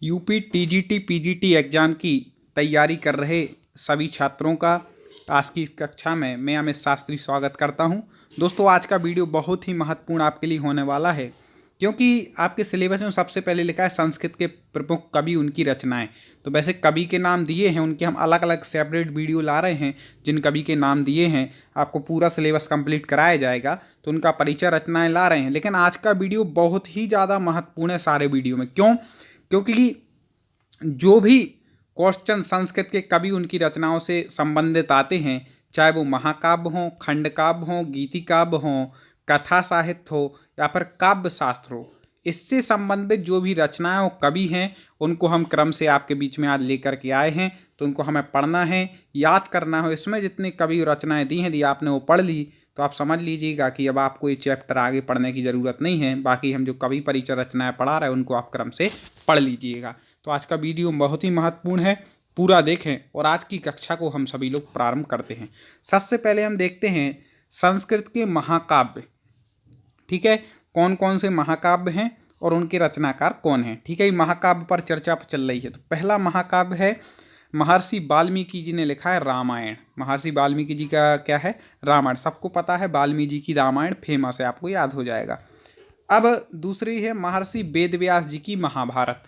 UP TGT PGT exam की तैयारी कर रहे सभी छात्रों का आज की इस कक्षा में मैं अमित शास्त्री स्वागत करता हूं। दोस्तों, आज का वीडियो बहुत ही महत्वपूर्ण आपके लिए होने वाला है, क्योंकि आपके सिलेबस में सबसे पहले लिखा है संस्कृत के प्रमुख कवि, उनकी रचनाएं। तो वैसे कवि के नाम दिए हैं, उनके हम अलग अलग सेपरेट वीडियो ला रहे हैं। जिन कवि के नाम दिए हैं आपको पूरा सिलेबस कंप्लीट कराया जाएगा, तो उनका परिचय रचनाएं ला रहे हैं। लेकिन आज का वीडियो बहुत ही ज़्यादा महत्वपूर्ण है सारे वीडियो में। क्यों? क्योंकि जो भी क्वेश्चन संस्कृत के कवि उनकी रचनाओं से संबंधित आते हैं, चाहे वो महाकाव्य हों, खंड काव्य हों, गीति काव्य हों, कथा साहित्य हो या फिर काव्य शास्त्र हो, इससे संबंधित जो भी रचनाएं और कवि हैं उनको हम क्रम से आपके बीच में आज लेकर के आए हैं। तो उनको हमें पढ़ना है, याद करना हो। इसमें जितनी कवि रचनाएं दी हैं, यदि आपने वो पढ़ ली तो आप समझ लीजिएगा कि अब आपको ये चैप्टर आगे पढ़ने की ज़रूरत नहीं है। बाकी हम जो कवि परिचय रचनाएं पढ़ा रहे हैं उनको आप क्रम से पढ़ लीजिएगा। तो आज का वीडियो बहुत ही महत्वपूर्ण है, पूरा देखें और आज की कक्षा को हम सभी लोग प्रारंभ करते हैं। सबसे पहले हम देखते हैं संस्कृत के महाकाव्य। ठीक है, कौन कौन से महाकाव्य हैं और उनके रचनाकार कौन हैं। ठीक है, महाकाव्य पर चर्चा चल रही है। तो पहला महाकाव्य है महर्षि वाल्मीकि जी ने लिखा है रामायण। महर्षि वाल्मीकि जी का क्या है? रामायण। सबको पता है वाल्मीकि जी की रामायण फेमस है, आपको याद हो जाएगा। अब दूसरी है महर्षि वेदव्यास जी की महाभारत।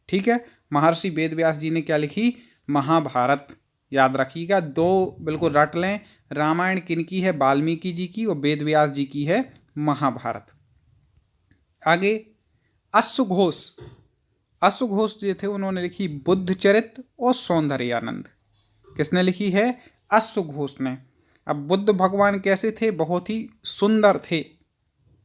ठीक है, महर्षि वेदव्यास जी ने क्या लिखी? महाभारत। याद रखिएगा, दो बिल्कुल रट लें। रामायण किनकी है? वाल्मीकि जी की। और वेदव्यास जी की है महाभारत। आगे अश्वघोष। अश्वघोष जो थे उन्होंने लिखी बुद्धचरित और सौंदर्यानंद। किसने लिखी है? अश्वघोष ने। अब बुद्ध भगवान कैसे थे? बहुत ही सुंदर थे।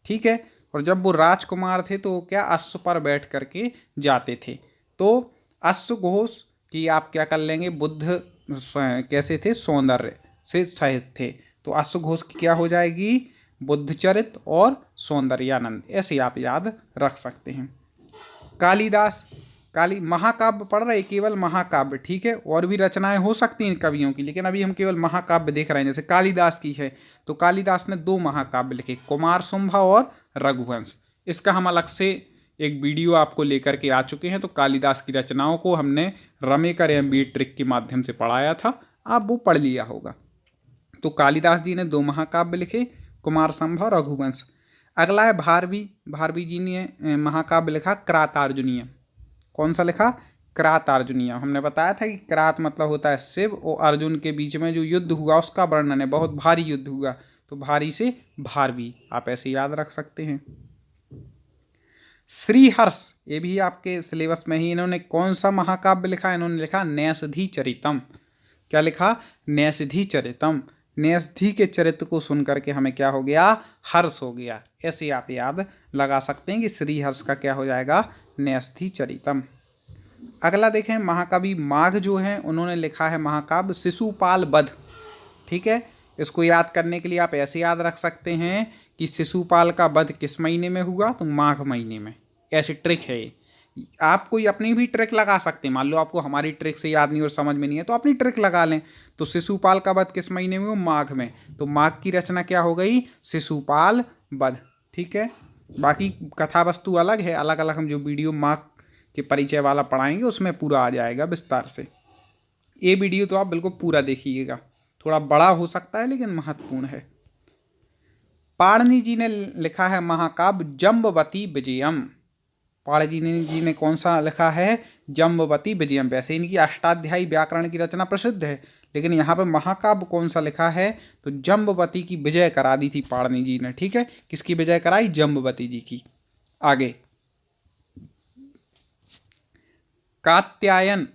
ठीक है, और जब वो राजकुमार थे तो क्या अश्व पर बैठ करके जाते थे। तो अश्वघोष की आप क्या कर लेंगे? बुद्ध कैसे थे? सौंदर्य से सहित थे। तो अश्वघोष की क्या हो जाएगी? बुद्धचरित और सौंदर्यानंद। ऐसे आप याद रख सकते हैं। कालिदास। महाकाव्य पढ़ रहे, केवल महाकाव्य। ठीक है, और भी रचनाएं हो सकती हैं कवियों की, लेकिन अभी हम केवल महाकाव्य देख रहे हैं। जैसे कालिदास की है, तो कालिदास ने दो महाकाव्य लिखे, कुमार शुंभा और रघुवंश। इसका हम अलग से एक वीडियो आपको लेकर के आ चुके हैं। तो कालिदास की रचनाओं को हमने रमेकर MBA ट्रिक के माध्यम से पढ़ाया था, आप वो पढ़ लिया होगा। तो कालिदास जी ने दो महाकाव्य लिखे, कुमार संभव, रघुवंश। अगला है भारवी। भारवी जी ने महाकाव्य लिखा क्रातार्जुनीय। कौन सा लिखा? क्रातार्जुनीय। हमने बताया था कि क्रात मतलब होता है शिव, और अर्जुन के बीच में जो युद्ध हुआ उसका वर्णन है, बहुत भारी युद्ध हुआ, तो भारी से भारवी, आप ऐसे याद रख सकते हैं। श्रीहर्ष, ये भी आपके सिलेबस में ही। इन्होंने कौन सा महाकाव्य लिखा? इन्होंने लिखा नैषधि चरितम। क्या लिखा? नैषधि चरितम। नैषधि के चरित्र को सुन करके हमें क्या हो गया? हर्ष हो गया। ऐसे आप याद लगा सकते हैं कि श्रीहर्ष का क्या हो जाएगा? नैषधि चरितम। अगला देखें, महाकवि माघ जो हैं उन्होंने लिखा है महाकाव्य शिशुपाल वध। ठीक है, इसको याद करने के लिए आप ऐसे याद रख सकते हैं कि शिशुपाल का वध किस महीने में हुआ? तो माघ महीने में। ऐसी ट्रिक है ये। आप कोई अपनी भी ट्रिक लगा सकते हैं। मान लो आपको हमारी ट्रिक से याद नहीं और समझ में नहीं है, तो अपनी ट्रिक लगा लें। तो शिशुपाल का वध किस महीने में हुआ? माघ में। तो माघ की रचना क्या हो गई? शिशुपाल वध। ठीक है, बाकी कथा वस्तु अलग है, अलग अलग हम जो वीडियो माघ के परिचय वाला पढ़ाएंगे उसमें पूरा आ जाएगा विस्तार से। ये वीडियो तो आप बिल्कुल पूरा देखिएगा, थोड़ा बड़ा हो सकता है लेकिन महत्वपूर्ण है। पाणिनि जी ने लिखा है महाकाव्य जम्बवती विजयम। पाणिनि जी ने कौन सा लिखा है? जम्बवती विजयम। वैसे इनकी अष्टाध्यायी व्याकरण की रचना प्रसिद्ध है, लेकिन यहाँ पे महाकाव्य कौन सा लिखा है? तो जम्बवती की विजय करा दी थी पाणिनि जी ने। ठीक है, किसकी विजय कराई? जम्बवती जी की। आगे कात्यायन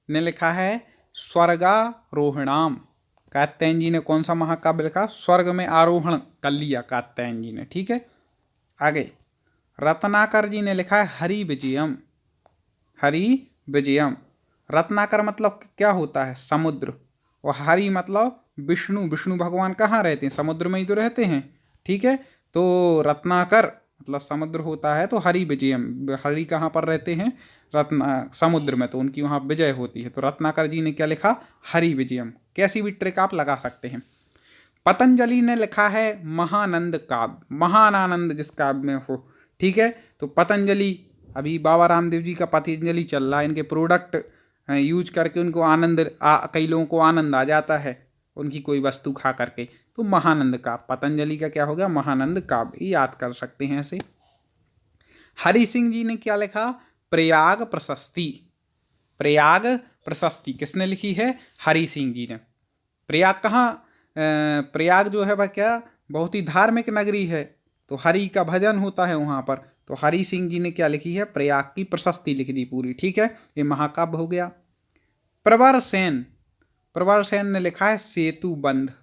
ने लिखा है स्वर्गारोहणाम। कात्यायन जी ने कौन सा महाकाव्य लिखा? स्वर्ग में आरोहण कर लिया कात्यायन जी ने। ठीक है, आगे रत्नाकर जी ने लिखा है हरि विजयम। हरि विजयम। रत्नाकर मतलब क्या होता है? समुद्र। और हरि मतलब विष्णु। विष्णु भगवान कहाँ रहते हैं? समुद्र में ही तो रहते हैं। ठीक है, तो रत्नाकर मतलब समुद्र होता है, तो हरि विजयम। हरि कहाँ पर रहते हैं? समुद्र में, तो उनकी वहाँ विजय होती है। तो रत्नाकर जी ने क्या लिखा? हरि विजयम। कैसी भी ट्रिक आप लगा सकते हैं। पतंजलि ने लिखा है महानंद काव्य। महान आनंद जिस काव्य में हो। ठीक है, तो पतंजलि अभी बाबा रामदेव जी का पतंजलि चल रहा है, इनके प्रोडक्ट यूज करके उनको कई लोगों को आनंद आ जाता है उनकी कोई वस्तु खा करके। तो महानंद काव्य, पतंजलि का क्या हो गया, महानंद काव्य, याद कर सकते हैं ऐसे। हरि सिंह जी ने क्या लिखा, प्रयाग प्रशस्ति। प्रयाग प्रशस्ति किसने लिखी है, हरि सिंह जी ने। प्रयाग कहाँ, प्रयाग जो है वह क्या बहुत ही धार्मिक नगरी है, तो हरि का भजन होता है वहाँ पर। तो हरि सिंह जी ने क्या लिखी है, प्रयाग की प्रशस्ति लिख दी पूरी। ठीक है, ये महाकाव्य हो गया। प्रवर सेन, प्रवर सेन ने लिखा है सेतु बंध।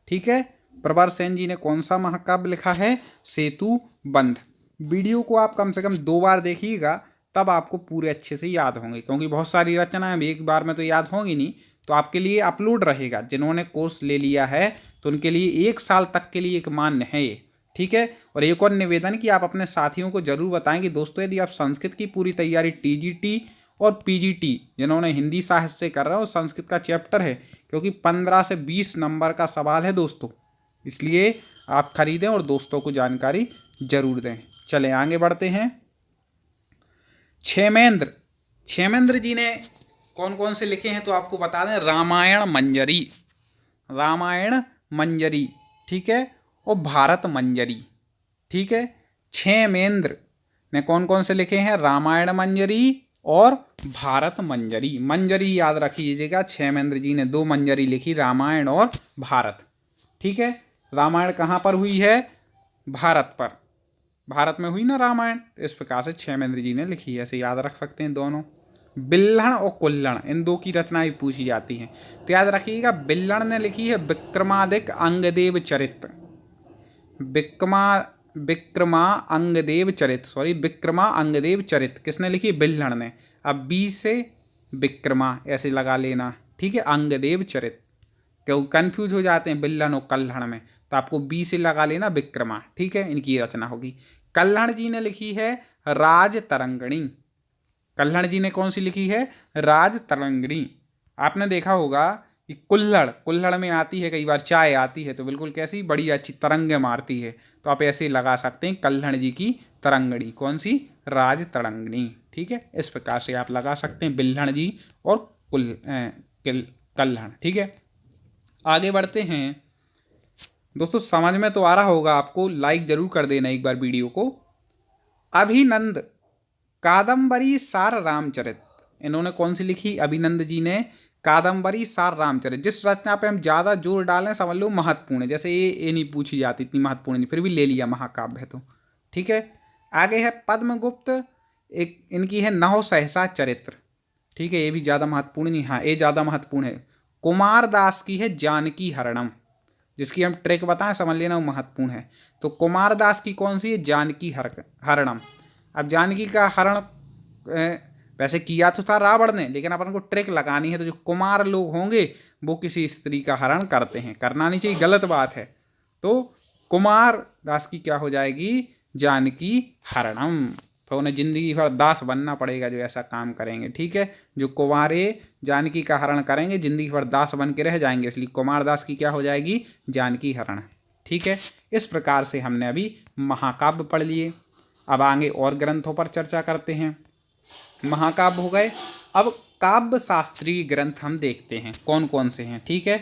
ठीक है, प्रवर सेन जी ने कौन सा महाकाव्य लिखा है, सेतु बंध। वीडियो को आप कम से कम 2 बार देखिएगा, तब आपको पूरे अच्छे से याद होंगे, क्योंकि बहुत सारी रचनाएं एक बार में तो याद होंगी नहीं। तो आपके लिए अपलोड रहेगा, जिन्होंने कोर्स ले लिया है तो उनके लिए 1 साल तक के लिए एक मान्य है ये। ठीक है, और एक और निवेदन कि आप अपने साथियों को जरूर बताएं कि दोस्तों यदि आप संस्कृत की पूरी तैयारी टीजीटी और पीजीटी जिन्होंने हिंदी साहित्य से कर रहे हो, संस्कृत का चैप्टर है, क्योंकि 15 से 20 नंबर का सवाल है दोस्तों, इसलिए आप खरीदें और दोस्तों को जानकारी जरूर दें। चलें आगे बढ़ते हैं। क्षेमेंद्र, क्षेमेंद्र जी ने कौन कौन से लिखे हैं तो आपको बता दें, रामायण मंजरी, रामायण मंजरी, ठीक है, और भारत मंजरी। ठीक है, क्षेमेंद्र ने कौन कौन से लिखे हैं, रामायण मंजरी और भारत मंजरी। मंजरी याद रखिएगा, क्षेमेंद्र जी ने 2 मंजरी लिखी, रामायण और भारत। ठीक है, रामायण कहाँ पर हुई है, भारत पर, भारत में हुई ना रामायण, इस प्रकार से क्षेमेंद्र जी ने लिखी है, ऐसे याद रख सकते हैं दोनों। बिल्हण और कुल्हण, इन 2 की रचनाएं पूछी जाती हैं, तो याद रखिएगा। बिल्हण ने लिखी है विक्रमादित्य अंगदेव चरित, विक्रमा अंगदेव चरित किसने लिखी, बिल्हण ने। अब बी से विक्रमा ऐसे लगा लेना, ठीक है, अंगदेव चरित, क्यों कंफ्यूज हो जाते हैं बिल्हण और कल्हण में, तो आपको बी से लगा लेना विक्रमा। ठीक है, इनकी रचना होगी। कल्हण जी ने लिखी है राज तरंगिणी, कल्हण जी ने कौन सी लिखी है, राज तरंगिणी। आपने देखा होगा कि कुल्हड़ में आती है, कई बार चाय आती है, तो बिल्कुल कैसी बड़ी अच्छी तरंगे मारती है, तो आप ऐसे लगा सकते हैं कल्हण जी की तरंगिणी, कौन सी, राज तरंगिणी। ठीक है, इस प्रकार से आप लगा सकते हैं बिल्हण जी और कल्हण। ठीक है, आगे बढ़ते हैं दोस्तों। समझ में तो आ रहा होगा आपको, लाइक जरूर कर देना एक बार वीडियो को। अभिनंद कादम्बरी सार रामचरित, इन्होंने कौन सी लिखी, अभिनंद जी ने कादम्बरी सार रामचरित। जिस रचना पे हम ज़्यादा जोर डालें समझ लो महत्वपूर्ण है, जैसे ये नहीं पूछी जाती, इतनी महत्वपूर्ण नहीं, फिर भी ले लिया, महाकाव्य है तो। ठीक है, आगे है पद्मगुप्त, एक इनकी है नहो सहसा चरित्र। ठीक है, ये भी ज़्यादा महत्वपूर्ण नहीं, हाँ ये ज़्यादा महत्वपूर्ण है। कुमार दास की है जानकी हरणम, जिसकी हम ट्रिक बताएं समझ लेना, वो महत्वपूर्ण है। तो कुमार दास की कौन सी है, जानकी हरणम। अब जानकी का हरण वैसे किया तो था रावण ने, लेकिन अपन को ट्रिक लगानी है, तो जो कुमार लोग होंगे वो किसी स्त्री का हरण करते हैं, करना नहीं चाहिए, गलत बात है। तो कुमार दास की क्या हो जाएगी, जानकी हरणम। तो उन्हें जिंदगी भर दास बनना पड़ेगा जो ऐसा काम करेंगे। ठीक है, जो कुमारे जानकी का हरण करेंगे जिंदगी भर दास बन के रह जाएंगे, इसलिए कुमार दास की क्या हो जाएगी, जानकी हरण। ठीक है, इस प्रकार से हमने अभी महाकाव्य पढ़ लिए। अब आगे और ग्रंथों पर चर्चा करते हैं। महाकाव्य हो गए, अब काव्य शास्त्रीय ग्रंथ हम देखते हैं कौन कौन से हैं। ठीक है,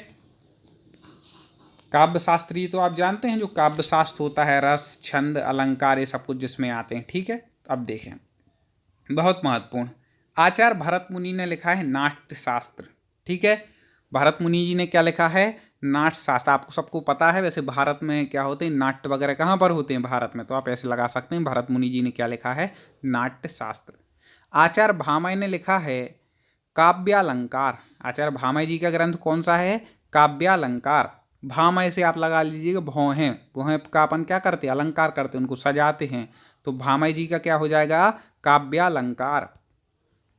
काव्य शास्त्रीय तो आप जानते हैं, जो काव्य शास्त्र होता है, रस छंद अलंकार ये सब कुछ जिसमें आते हैं। ठीक है, अब देखें, बहुत महत्वपूर्ण, आचार्य भरत मुनि ने लिखा है नाट्य शास्त्र। ठीक है, भरत मुनि जी ने क्या लिखा है, नाट्य शास्त्र। आपको सबको पता है वैसे भारत में क्या होते हैं, नाट्य वगैरह कहाँ पर होते हैं, भारत में, तो आप ऐसे लगा सकते हैं भरत मुनि जी ने क्या लिखा है, नाट्य शास्त्र। आचार्य भामय ने लिखा है काव्यालंकार। आचार्य भामय जी का ग्रंथ कौन सा है, काव्यालंकार। भामय से आप लगा लीजिएगा भौहें, भौहें का अपन क्या करते हैं, अलंकार करते हैं, उनको सजाते हैं, तो भामय जी का क्या हो जाएगा, काव्यालंकार।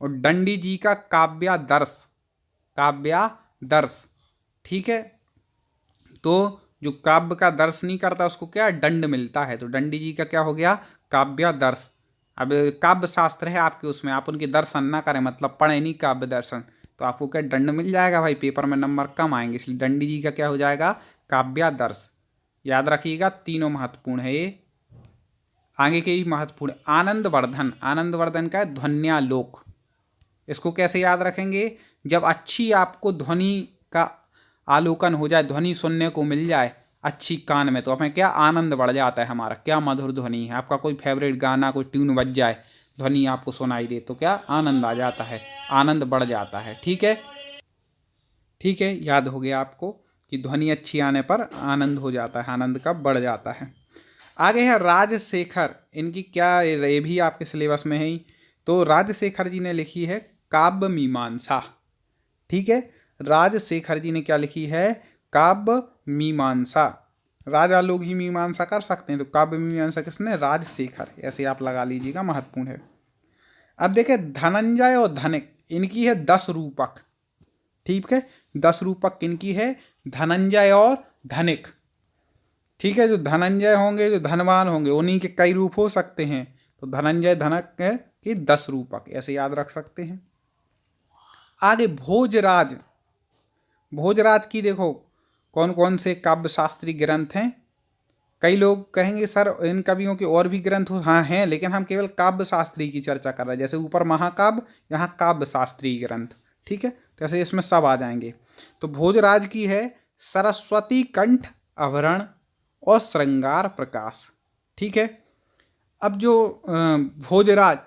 और दंडी जी का काव्यादर्श, काव्यादर्श। ठीक है, तो जो काव्य का दर्श नहीं करता उसको क्या दंड मिलता है, तो दंडी जी का क्या हो गया, काव्यादर्श। अब काव्य शास्त्र है आपके, उसमें आप उनके दर्शन ना करें, मतलब पढ़े नहीं काव्य दर्शन, तो आपको क्या दंड मिल जाएगा भाई, पेपर में नंबर कम आएंगे, इसलिए दंडी जी का क्या हो जाएगा, काव्यादर्श। याद रखिएगा, तीनों महत्वपूर्ण है ये। आगे के भी महत्वपूर्ण। आनंदवर्धन, आनंदवर्धन का है ध्वन्यालोक। इसको कैसे याद रखेंगे? जब अच्छी आपको ध्वनि का आलोकन हो जाए, ध्वनि सुनने को मिल जाए अच्छी कान में, तो हमें क्या आनंद बढ़ जाता है हमारा, क्या मधुर ध्वनि है। आपका कोई फेवरेट गाना, कोई ट्यून बज जाए, ध्वनि आपको सुनाई दे, तो क्या आनंद आ जाता है, आनंद बढ़ जाता है। ठीक है, ठीक है, याद हो गया आपको कि ध्वनि अच्छी आने पर आनंद हो जाता है, आनंद का बढ़ जाता है। आगे है राजशेखर, इनकी क्या, ये भी आपके सिलेबस में है ही। तो राजशेखर जी ने लिखी है काव्य मीमांसा। ठीक है, राजशेखर जी ने क्या लिखी है? काव्य मीमांसा। राजा लोग ही मीमांसा कर सकते हैं, तो काव्य मीमांसा किसने? राजशेखर। ऐसे आप लगा लीजिएगा, महत्वपूर्ण है। अब देखें धनंजय और धनिक, इनकी है 10 रूपक। ठीक है, 10 रूपक किनकी है? धनंजय और धनिक। ठीक है, जो धनंजय होंगे, जो धनवान होंगे, उन्हीं के कई रूप हो सकते हैं, तो धनंजय धनक की 10 रूपक, ऐसे याद रख सकते हैं। आगे भोजराज, भोजराज की देखो कौन कौन से काव्य शास्त्री ग्रंथ हैं। कई लोग कहेंगे सर इन कवियों के और भी ग्रंथ हो, हाँ हैं, लेकिन हम केवल काव्य शास्त्री की चर्चा कर रहे हैं। जैसे ऊपर महाकाव्य, यहाँ काव्य शास्त्री ग्रंथ। ठीक है, तो ऐसे इसमें सब आ जाएंगे। तो भोजराज की है सरस्वती कंठ आवरण और श्रृंगार प्रकाश। ठीक है, अब जो भोजराज,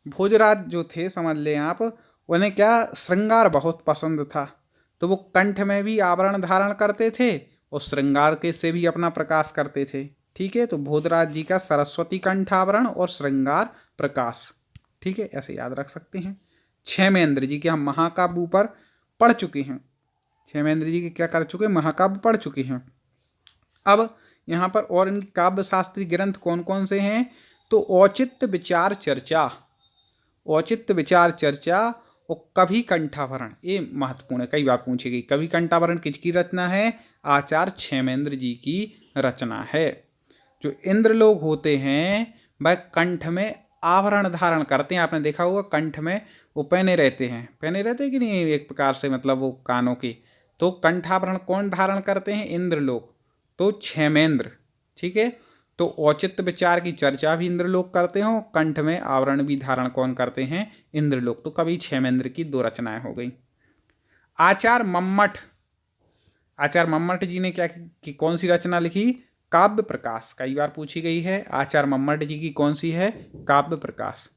भोजराज जो थे, समझ लें आप, उन्हें क्या श्रृंगार बहुत पसंद था, तो वो कंठ में भी आवरण धारण करते थे और श्रृंगार के से भी अपना प्रकाश करते थे। ठीक है, तो भोजराज जी का सरस्वती कंठ आवरण और श्रृंगार प्रकाश। ठीक है, ऐसे याद रख सकते हैं। क्षेमेंद्र जी के हम महाकाव्य ऊपर पढ़ चुके हैं, क्षेमेंद्र जी के क्या कर चुके हैं? महाकाव्य पढ़ चुके हैं। अब यहाँ पर और इनके काव्य शास्त्री ग्रंथ कौन कौन से हैं? तो औचित्य विचार चर्चा, औचित्य विचार चर्चा और कवि कंठाभरण, ये महत्वपूर्ण है, कई बार पूछी गई। कवि कंठाभरण किसकी रचना है? आचार्य क्षेमेंद्र जी की रचना है। जो इंद्र लोग होते हैं वह कंठ में आवरण धारण करते हैं, आपने देखा होगा कंठ में वो पहने रहते हैं, पहने रहते हैं कि नहीं, एक प्रकार से मतलब वो कानों के। तो कंठाभरण कौन धारण करते हैं? इंद्र लोग, तो क्षेमेंद्र। ठीक है, तो औचित्य विचार की चर्चा भी इंद्र लोग करते हो, कंठ में आवरण भी धारण कौन करते हैं? इंद्र लोग। तो कवि क्षेमेंद्र की 2 रचनाएं हो गई। आचार्य मम्मट, आचार्य मम्मट जी ने क्या की कौन सी रचना लिखी? काव्य प्रकाश, कई बार पूछी गई है। आचार्य मम्मट जी की कौन सी है? काव्य प्रकाश।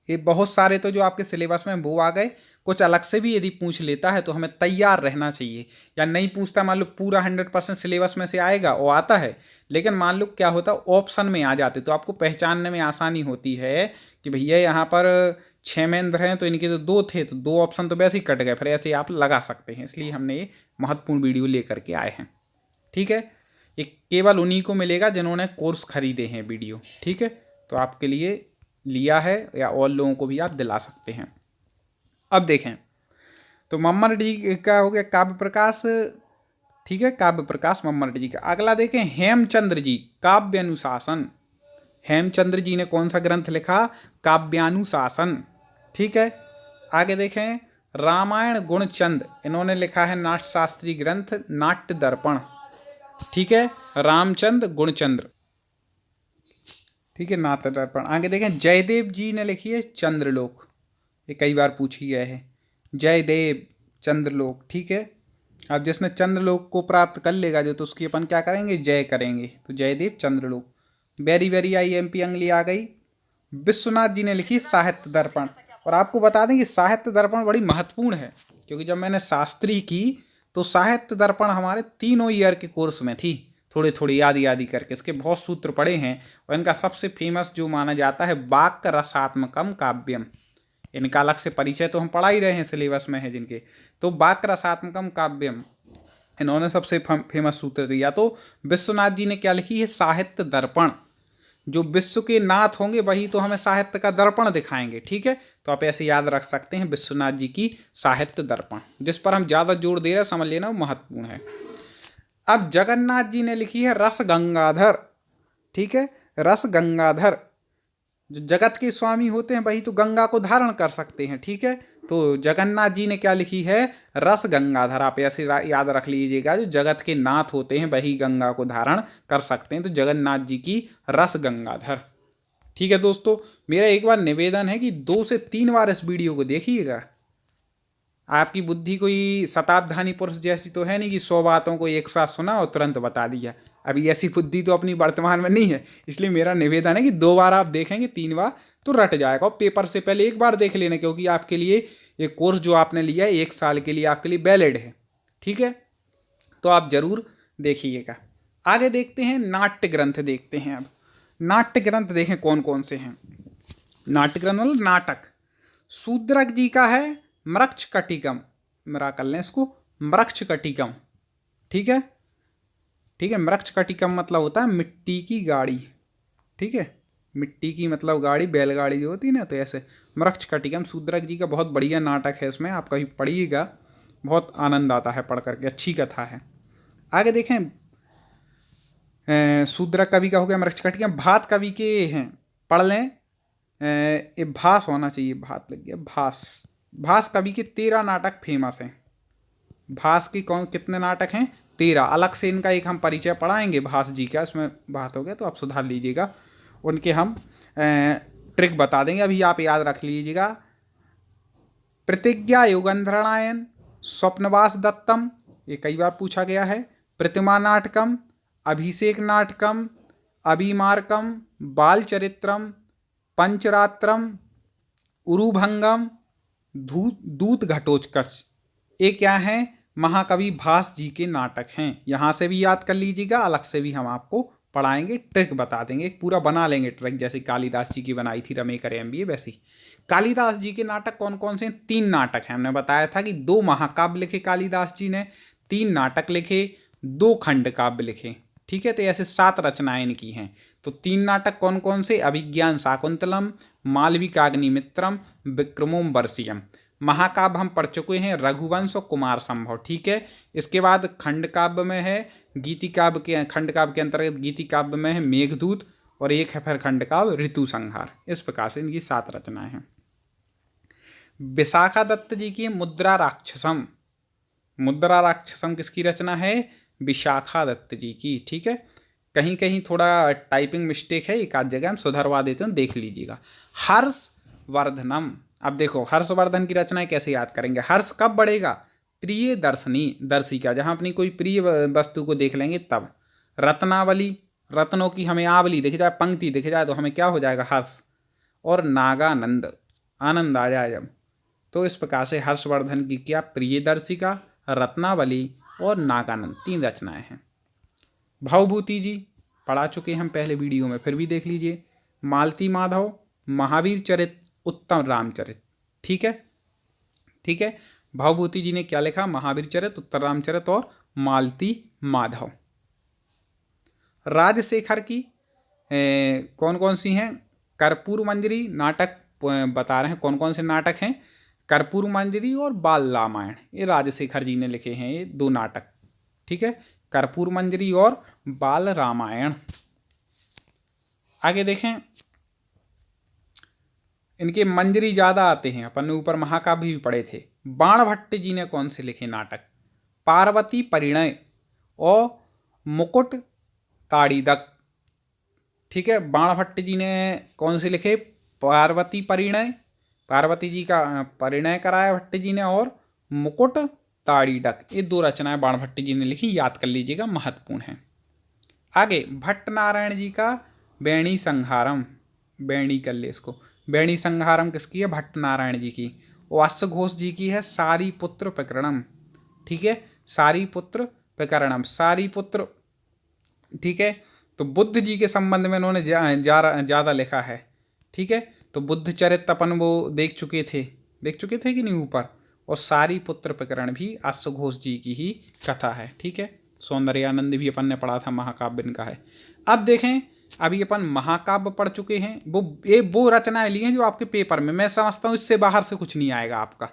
ये बहुत सारे तो जो आपके सिलेबस में वो आ गए, कुछ अलग से भी यदि पूछ लेता है तो हमें तैयार रहना चाहिए। या नहीं पूछता, मान लो पूरा 100% सिलेबस में से आएगा, वो आता है, लेकिन मान लो क्या होता, ऑप्शन में आ जाते, तो आपको पहचानने में आसानी होती है कि भैया यहाँ पर क्षेमेंद्र हैं तो इनके तो 2 थे, तो 2 ऑप्शन तो वैसे ही कट गए, फिर ऐसे आप लगा सकते हैं। इसलिए हमने ये महत्वपूर्ण वीडियो लेकर के आए हैं। ठीक है, ये केवल उन्हीं को मिलेगा जिन्होंने कोर्स खरीदे हैं वीडियो। ठीक है, तो आपके लिए लिया है, या और लोगों को भी आप दिला सकते हैं। अब देखें, तो मम्मट जी का हो गया काव्य प्रकाश। ठीक है, काव्य प्रकाश मम्मट जी का। अगला देखें हेमचंद्र जी, काव्यानुशासन। हेमचंद्र जी ने कौन सा ग्रंथ लिखा? काव्यानुशासन। ठीक है, आगे देखें रामायण गुणचंद, इन्होंने लिखा है नाट्यशास्त्री ग्रंथ नाट्य दर्पण। ठीक है, रामचंद्र गुणचंद्र। ठीक है, नाट्य दर्पण। आगे देखें जयदेव जी ने लिखी है चंद्रलोक, ये कई बार पूछी गया है, जयदेव चंद्रलोक। ठीक है, अब जिसने चंद्रलोक को प्राप्त कर लेगा जो, तो उसकी अपन क्या करेंगे? जय करेंगे, तो जयदेव चंद्रलोक। वेरी वेरी IMP अंगली आ गई। विश्वनाथ जी ने लिखी साहित्य दर्पण। और आपको बता दें कि साहित्य दर्पण बड़ी महत्वपूर्ण है, क्योंकि जब मैंने शास्त्री की तो साहित्य दर्पण हमारे 3 ईयर के कोर्स में थी, थोड़ी थोड़ी यादी करके इसके बहुत सूत्र पढ़े हैं। और इनका सबसे फेमस जो माना जाता है वाक्य रसात्मकम काव्यम, इनका अलग से परिचय तो हम पढ़ा ही रहे हैं, सिलेबस में है जिनके। तो वाक्य रसात्मकम काव्यम इन्होंने सबसे फेमस सूत्र दिया। तो विश्वनाथ जी ने क्या लिखी है? साहित्य दर्पण। जो विश्व के नाथ होंगे वही तो हमें साहित्य का दर्पण दिखाएंगे। ठीक है, तो आप ऐसे याद रख सकते हैं विश्वनाथ जी की साहित्य दर्पण। जिस पर हम ज़्यादा जोर दे रहे हैं, समझ लेना, वो महत्वपूर्ण है। अब जगन्नाथ जी ने लिखी है रस गंगाधर। ठीक है, रस गंगाधर। जो जगत के स्वामी होते हैं वही तो गंगा को धारण कर सकते हैं। ठीक है, तो जगन्नाथ जी ने क्या लिखी है? रस गंगाधर। आप ऐसे याद रख लीजिएगा, जो जगत के नाथ होते हैं वही गंगा को धारण कर सकते हैं, तो जगन्नाथ जी की रस गंगाधर। ठीक है दोस्तों, मेरा एक बार निवेदन है कि 2 से 3 बार इस वीडियो को देखिएगा। आपकी बुद्धि कोई शताब्धानी पुरुष जैसी तो है नहीं कि 100 बातों को एक साथ सुना और तुरंत बता दिया। अभी ऐसी बुद्धि तो अपनी वर्तमान में नहीं है, इसलिए मेरा निवेदन है कि 2 बार आप देखेंगे, 3 बार तो रट जाएगा। और पेपर से पहले 1 बार देख लेना, क्योंकि आपके लिए ये कोर्स जो आपने लिया है 1 साल के लिए आपके लिए वैलिड है। ठीक है, तो आप जरूर देखिएगा। आगे देखते हैं, नाट्य ग्रंथ देखते हैं। अब नाट्य ग्रंथ देखें कौन कौन से हैं। नाट्य ग्रंथ मतलब नाटक। शूद्रक जी का है मृक्ष कटिकम, मेरा कर लें इसको, मृक्ष कटिकम। ठीक है, ठीक है, मृक्ष कटिकम मतलब होता है मिट्टी की गाड़ी। ठीक है, मिट्टी की मतलब गाड़ी, बैलगाड़ी जो होती है ना, तो ऐसे मृक्ष कटिकम शूद्रक जी का बहुत बढ़िया नाटक है। इसमें आप कभी पढ़िएगा, बहुत आनंद आता है पढ़ करके, अच्छी कथा है। आगे देखें, शूद्रक कवि का हो गया मृक्ष कटिकम। भात कवि के हैं, पढ़ लें, ये भास होना चाहिए, भात लग गया, भास। भास कवि के 13 नाटक फेमस हैं। भास के कितने नाटक हैं? 13। अलग से इनका एक हम परिचय पढ़ाएंगे भास जी का, इसमें बात हो गया तो आप सुधार लीजिएगा। उनके हम ट्रिक बता देंगे, अभी आप याद रख लीजिएगा। प्रतिज्ञा युगंधरायण, स्वप्नवास दत्तम, ये कई बार पूछा गया है। प्रतिमा नाटकम, अभिषेक नाटकम, अभिमार्कम, बाल चरित्रम, पंचरात्रम, उरुभंगम, दूत घटोत्कच। ये क्या है? महाकवि भास जी के नाटक हैं। यहाँ से भी याद कर लीजिएगा, अलग से भी हम आपको पढ़ाएंगे, ट्रिक बता देंगे, पूरा बना लेंगे ट्रिक, जैसे कालिदास जी की बनाई थी रमे करे MBA वैसी। कालिदास जी के नाटक कौन कौन से हैं? 3 नाटक हैं। हमने बताया था कि 2 महाकाव्य लिखे कालिदास जी ने, 3 नाटक लिखे, 2 खंड काव्य लिखे। ठीक है, तो ऐसे 7 रचनाएं इनकी हैं। तो 3 नाटक कौन कौन से? अभिज्ञान शाकुंतलम, मालविकाग्निमित्रम, विक्रमोम वर्षियम। महाकाव्य हम पढ़ चुके हैं रघुवंश और कुमार संभव। ठीक है, इसके बाद खंड काव्य में है गीति काव्य के, खंड काव्य के अंतर्गत गीति काव्य में है मेघदूत, और एक है फिर खंड काव्य ऋतु संहार। इस प्रकार से इनकी 7 रचनाएं हैं। विशाखा दत्त जी की मुद्रा राक्षसम। मुद्रा राक्षसम किसकी रचना है? विशाखा दत्त जी की। ठीक है, कहीं कहीं थोड़ा टाइपिंग मिस्टेक है, एक आध जगह हम सुधरवा देते हैं, देख लीजिएगा। हर्षवर्धनम। अब देखो हर्षवर्धन की रचनाएं कैसे याद करेंगे? हर्ष कब बढ़ेगा? प्रिय दर्शनी, दर्शिका, जहां अपनी कोई प्रिय वस्तु को देख लेंगे तब। रत्नावली, रत्नों की हमें आवली दिख जाए, पंक्ति दिख जाए तो हमें क्या हो जाएगा? हर्ष। और नागानंद, आनंद आ जाए जब, तो इस प्रकार से हर्षवर्धन की क्या? प्रिय दर्शिका, रत्नावली और नागानंद, 3 रचनाएं हैं। भवभूति जी पढ़ा चुके हम पहले वीडियो में, फिर भी देख लीजिए। मालती माधव, महावीर चरित, उत्तम रामचरित। ठीक है, ठीक है, भवभूति जी ने क्या लिखा? महावीर चरित, उत्तर रामचरित और मालती माधव। राजशेखर की कौन कौन सी हैं? कर्पूर मंजरी नाटक बता रहे हैं कौन कौन से नाटक हैं। कर्पूर मंजरी और बाल रामायण, ये राजशेखर जी ने लिखे हैं, ये 2 नाटक। ठीक है, कर्पूर मंजरी और बाल रामायण। आगे देखें, इनके मंजरी ज़्यादा आते हैं, अपन ने ऊपर महाकाव्य भी पढ़े थे। बाणभट्ट जी ने कौन से लिखे नाटक? पार्वती परिणय और मुकुट ताड़ीदक। ठीक है, बाणभट्ट जी ने कौन से लिखे? पार्वती परिणय, पार्वती जी का परिणय कराया भट्ट जी ने, और मुकुट ताड़ीदक, ये 2 रचनाएं बाणभट्ट जी ने लिखी, याद कर लीजिएगा, महत्वपूर्ण है। आगे भट्ट नारायण जी का बैणी संहारम, बैणी कर ले इसको, बैणी संहारम किसकी है? भट्ट नारायण जी की। वास्य घोष जी की है सारीपुत्र प्रकरणम। ठीक है, सारीपुत्र प्रकरणम, सारीपुत्र। ठीक है, तो बुद्ध जी के संबंध में उन्होंने ज़्यादा लिखा है। ठीक है, तो बुद्ध चरित्र अपन वो देख चुके थे कि नहीं ऊपर। और सारीपुत्र प्रकरण भी आस्य घोष जी की ही कथा है। ठीक है, सौंदर्यानंद भी अपन ने पढ़ा था, महाकाव्य इनका है। अब देखें, अभी अपन महाकाव्य पढ़ चुके हैं, वो रचनाएं ली हैं जो आपके पेपर में, मैं समझता हूँ इससे बाहर से कुछ नहीं आएगा आपका।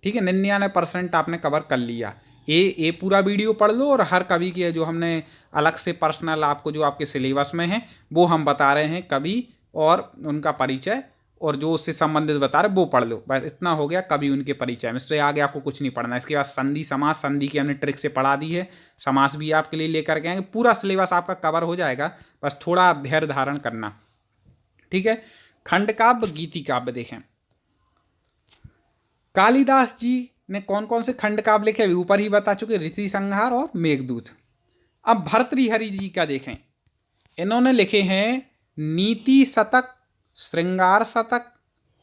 ठीक है, 99% आपने कवर कर लिया। ये पूरा वीडियो पढ़ लो, और हर कवि के जो हमने अलग से पर्सनल आपको जो आपके सिलेबस में है वो हम बता रहे हैं कवि और उनका परिचय, और जो उससे संबंधित बता रहे वो पढ़ लो। बस इतना हो गया कवि उनके परिचय में, इससे आगे आपको कुछ नहीं पढ़ना। इसके बाद संधि समास, संधि की हमने ट्रिक से पढ़ा दी है, समास भी आपके लिए लेकर के आएंगे, पूरा सिलेबस आपका कवर हो जाएगा, बस थोड़ा धैर्य धारण करना, ठीक है। खंड काव्य, गीति काव्य देखें, कालिदास जी ने कौन कौन से खंड काव्य लिखे अभी ऊपर ही बता चुके, ऋषि संहार और मेघदूत। अब भर्तृहरि जी का देखें, इन्होंने लिखे हैं नीति शतक, श्रृंगार शतक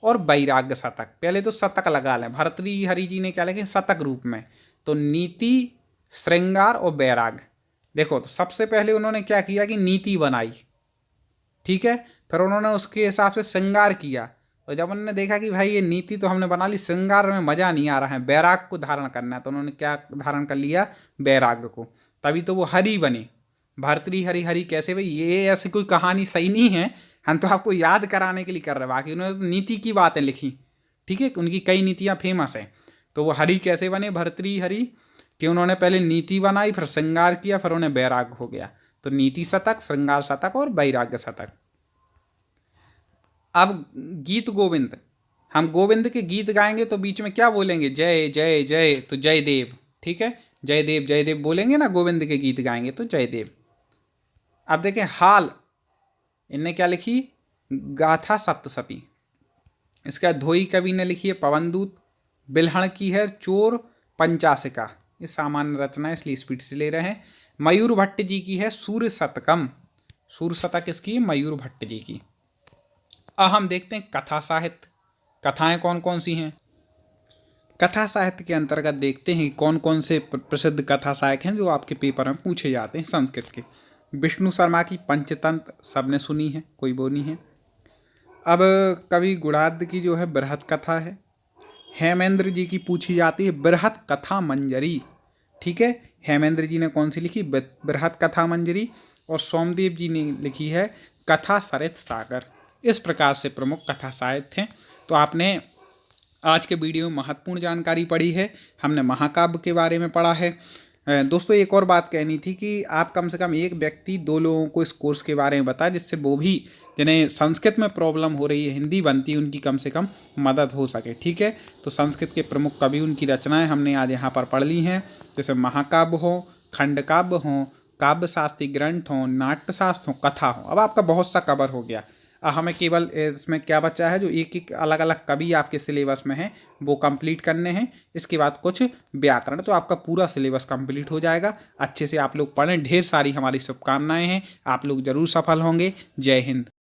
और वैराग्य शतक। पहले तो शतक लगा लें, भर्तृहरि जी ने क्या लिखे शतक रूप में, तो नीति, श्रृंगार और वैराग्य। देखो तो सबसे पहले उन्होंने क्या किया कि नीति बनाई, ठीक है, फिर उन्होंने उसके हिसाब से श्रृंगार किया, और जब उन्होंने देखा कि भाई ये नीति तो हमने बना ली, श्रृंगार में मजा नहीं आ रहा है, वैराग को धारण करना है, तो उन्होंने क्या धारण कर लिया, वैराग्य को, तभी तो वो हरि बने। भर्तृहरि हरि कैसे भाई, ये ऐसी कोई कहानी सही नहीं है, हम तो आपको याद कराने के लिए कर रहे हैं, बाकी उन्होंने तो नीति की बातें लिखी, ठीक है, उनकी कई नीतियाँ फेमस हैं। तो वो हरि कैसे बने भर्तृहरि, कि उन्होंने पहले नीति बनाई, फिर श्रृंगार किया, फिर उन्हें वैराग्य हो गया, तो नीति शतक, श्रृंगार शतक और वैराग्य शतक। अब गीत गोविंद, हम गोविंद के गीत गाएंगे तो बीच में क्या बोलेंगे, जय जय जय, तो जय देव, ठीक है, जय देव बोलेंगे ना, गोविंद के गीत गाएंगे तो जय देव। अब देखें हाल, इनने क्या लिखी, गाथा सप्तशती। इसका धोई कवि ने लिखी है पवनदूत, बिल्हण की है चोर पंचासिका, ये सामान्य रचना है इसलिए स्पीड से ले रहे हैं। मयूर भट्ट जी की है सूर्य शतकम, सूर्य शतक किसकी है, मयूर भट्ट जी की। अब हम देखते हैं कथा साहित्य, कथाएं कौन कौन सी हैं। कथा साहित्य के अंतर्गत देखते हैं कौन कौन से प्रसिद्ध कथा साहित्य हैं जो आपके पेपर में पूछे जाते हैं संस्कृत के। विष्णु शर्मा की पंचतंत्र सबने सुनी है, कोई वो नहीं है। अब कवि गुणाद की जो है बृहत कथा है। हेमेंद्र जी की पूछी जाती है बृहत कथा मंजरी, ठीक है, हेमेंद्र जी ने कौन सी लिखी, बृहत कथा मंजरी। और सोमदेव जी ने लिखी है कथा सरित सागर। इस प्रकार से प्रमुख कथा साहित्य हैं। तो आपने आज के वीडियो में महत्वपूर्ण जानकारी पढ़ी है, हमने महाकाव्य के बारे में पढ़ा है। दोस्तों एक और बात कहनी थी कि आप कम से कम एक व्यक्ति 2 लोगों को इस कोर्स के बारे में बताएं, जिससे वो भी जिन्हें संस्कृत में प्रॉब्लम हो रही है, हिंदी बनती है, उनकी कम से कम मदद हो सके, ठीक है। तो संस्कृत के प्रमुख कवि, उनकी रचनाएं हमने आज यहाँ पर पढ़ ली हैं, जैसे महाकाव्य हो, खंड काव्य हो, काव्य शास्त्रीय ग्रंथ हो, नाट्यशास्त्र हो, कथा हो। अब आपका बहुत सा कवर हो गया। हमें केवल इसमें क्या बचा है, जो एक एक अलग अलग कवि आपके सिलेबस में हैं वो कंप्लीट करने हैं, इसके बाद कुछ व्याकरण, तो आपका पूरा सिलेबस कंप्लीट हो जाएगा। अच्छे से आप लोग पढ़ें, ढेर सारी हमारी शुभकामनाएं हैं, आप लोग जरूर सफल होंगे। जय हिंद।